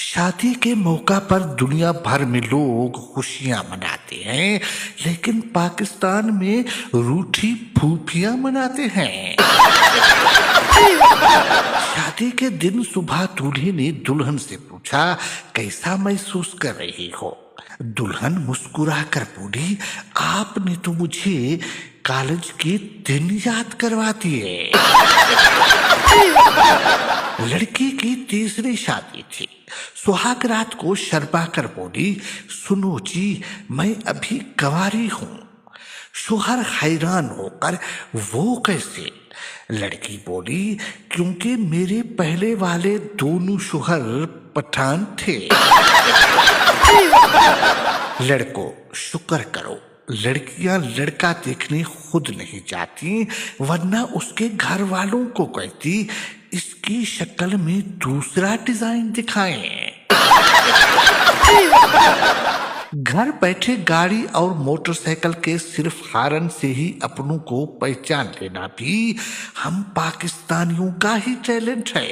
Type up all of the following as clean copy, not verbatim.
शादी के मौका पर दुनिया भर में लोग खुशियां मनाते हैं, लेकिन पाकिस्तान में रूठी फूफियां मनाते हैं। शादी के दिन सुबह दूल्हे ने दुल्हन से पूछा, कैसा महसूस कर रही हो? दुल्हन मुस्कुरा कर बोली, आपने तो मुझे कॉलेज के दिन याद करवा दिए। लड़की की तीसरी शादी थी। सुहाग रात को शर्मा कर बोली, सुनो जी, मैं अभी कंवारी हूं। शोहर हैरान होकर, वो कैसे? लड़की बोली, क्योंकि मेरे पहले वाले दोनों शोहर पठान थे। लड़को, शुक्र करो, लड़कियां लड़का देखने खुद नहीं जाती, वरना उसके घर वालों को कहती, इसकी शक्ल में दूसरा डिजाइन दिखाएं। घर बैठे गाड़ी और मोटरसाइकिल के सिर्फ हारन से ही अपनों को पहचान लेना भी हम पाकिस्तानियों का ही टैलेंट है।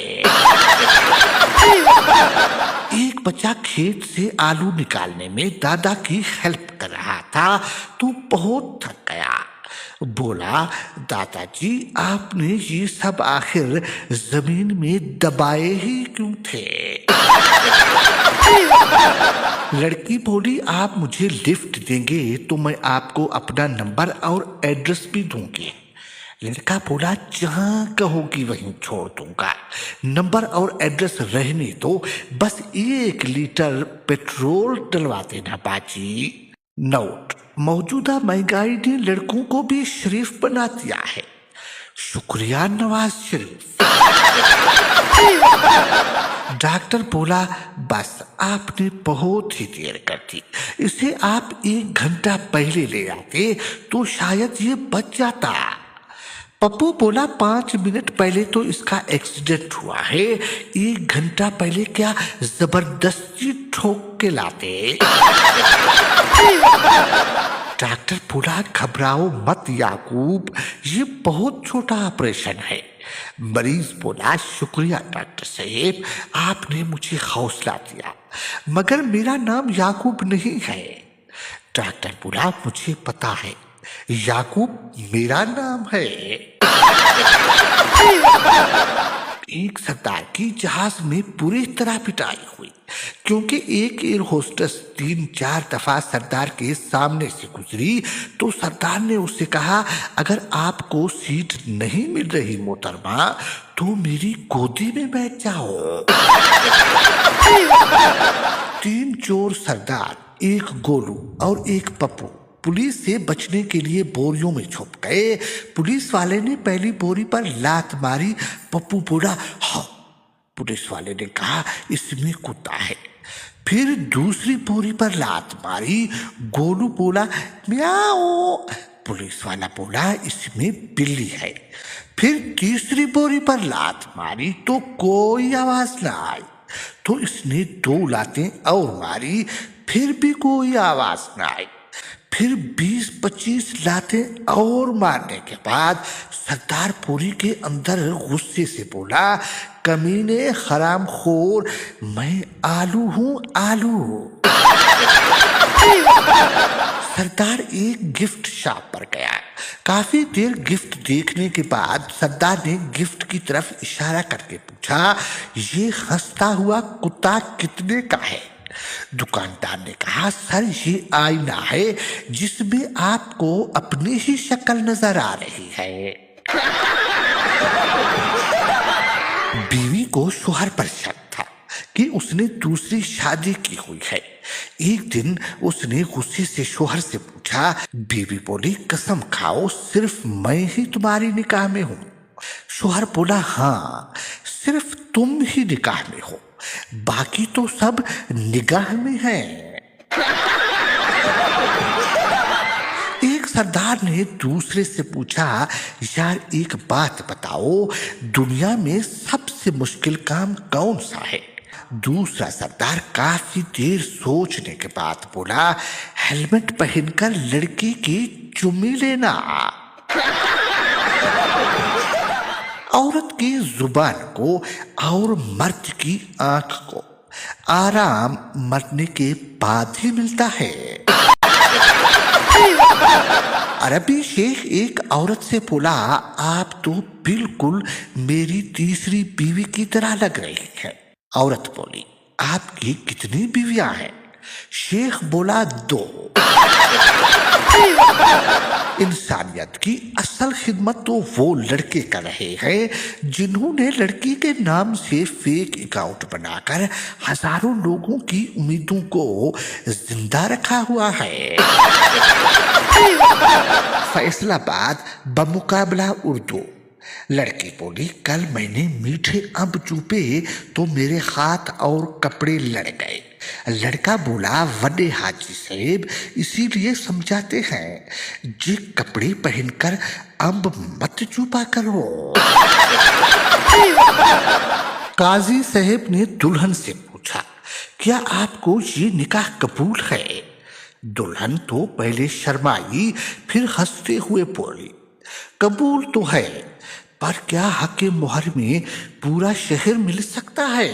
एक बच्चा खेत से आलू निकालने में दादा की हेल्प कर रहा था तो बहुत थक गया। बोला, दादाजी, आपने ये सब आखिर जमीन में दबाए ही क्यों थे? लड़की बोली, आप मुझे लिफ्ट देंगे तो मैं आपको अपना नंबर और एड्रेस भी दूंगी। लड़का बोला, जहां कहोगी वहीं छोड़ दूंगा, नंबर और एड्रेस रहने दो, बस 1 लीटर पेट्रोल डलवा देना बाजी। नोट, मौजूदा महंगाई ने लड़कों को भी शरीफ बना दिया है। शुक्रिया नवाज शरीफ। डॉक्टर बोला, बस आपने बहुत ही देर कर दी, इसे आप 1 घंटा पहले ले आते तो शायद ये बच जाता। पप्पू बोला, 5 मिनट पहले तो इसका एक्सीडेंट हुआ है, 1 घंटा पहले क्या जबरदस्ती ठोक के लाते। डॉक्टर बोला, घबराओ मत याकूब, ये बहुत छोटा ऑपरेशन है। मरीज बोला, शुक्रिया डॉक्टर साहब, आपने मुझे हौसला दिया, मगर मेरा नाम याकूब नहीं है। डॉक्टर बोला, मुझे पता है, याकूब मेरा नाम है। एक सरदार की जहाज में पूरी तरह पिटाई हुई, क्योंकि एक एयर होस्टेस 3-4 दफा सरदार के सामने से गुजरी तो सरदार ने उससे कहा, अगर आपको सीट नहीं मिल रही मोहतरमा तो मेरी गोदी में बैठ जाओ। 3 चोर सरदार, 1 गोलू और 1 पप्पू पुलिस से बचने के लिए बोरियों में छुप गए। पुलिस वाले ने पहली बोरी पर लात मारी। पप्पू बोला, हाँ। पुलिस वाले ने कहा, इसमें कुत्ता है। फिर दूसरी बोरी पर लात मारी। गोलू बोला, म्याऊ। पुलिस वाला बोला, इसमें बिल्ली है। फिर तीसरी बोरी पर लात मारी तो कोई आवाज ना आई, तो इसने 2 लातें और मारी, फिर भी कोई आवाज ना आई। फिर 20-25 लातें और मारने के बाद सरदार पूरी के अंदर गुस्से से बोला, कमीने हरामखोर, मैं आलू हूं, आलू। सरदार एक गिफ्ट शॉप पर गया। काफी देर गिफ्ट देखने के बाद सरदार ने गिफ्ट की तरफ इशारा करके पूछा, ये हंसता हुआ कुत्ता कितने का है? दुकानदार ने कहा, सर ये आईना है जिसमें आपको अपनी ही शक्ल नजर आ रही है। बीवी को शोहर पर शक था कि उसने दूसरी शादी की हुई है। एक दिन उसने गुस्से से शोहर से पूछा। बीवी बोली, कसम खाओ, सिर्फ मैं ही तुम्हारी निकाह में हूं। शोहर बोला, हाँ, सिर्फ तुम ही निकाह में हो, बाकी तो सब निगाह में है। एक सरदार ने दूसरे से पूछा, यार एक बात बताओ, दुनिया में सबसे मुश्किल काम कौन सा है? दूसरा सरदार काफी देर सोचने के बाद बोला, हेलमेट पहनकर लड़की की चुम्मी लेना। औरत की जुबान को और मर्द की आंख को आराम मरने के बाद ही मिलता है। अरबी शेख एक औरत से बोला, आप तो बिल्कुल मेरी तीसरी बीवी की तरह लग रही है। औरत बोली, आपकी कितनी बीवियां हैं? शेख बोला, 2। इंसानियत की असल खिदमत तो वो लड़के कर रहे हैं जिन्होंने लड़की के नाम से फेक अकाउंट बनाकर हजारों लोगों की उम्मीदों को जिंदा रखा हुआ है। फैसलाबाद बमुकाबला उर्दू। लड़की बोली, कल मैंने मीठे अम्ब चूपे तो मेरे हाथ और कपड़े लड़ गए। लड़का बोला, वड्डे हाजी साहब इसीलिए समझाते हैं जे कपड़े पहनकर अम्ब मत चूपा करो। काजी साहब ने दुल्हन से पूछा, क्या आपको ये निकाह कबूल है? दुल्हन तो पहले शर्माई, फिर हंसते हुए बोली, कबूल तो है, पर क्या हक मोहर में पूरा शहर मिल सकता है?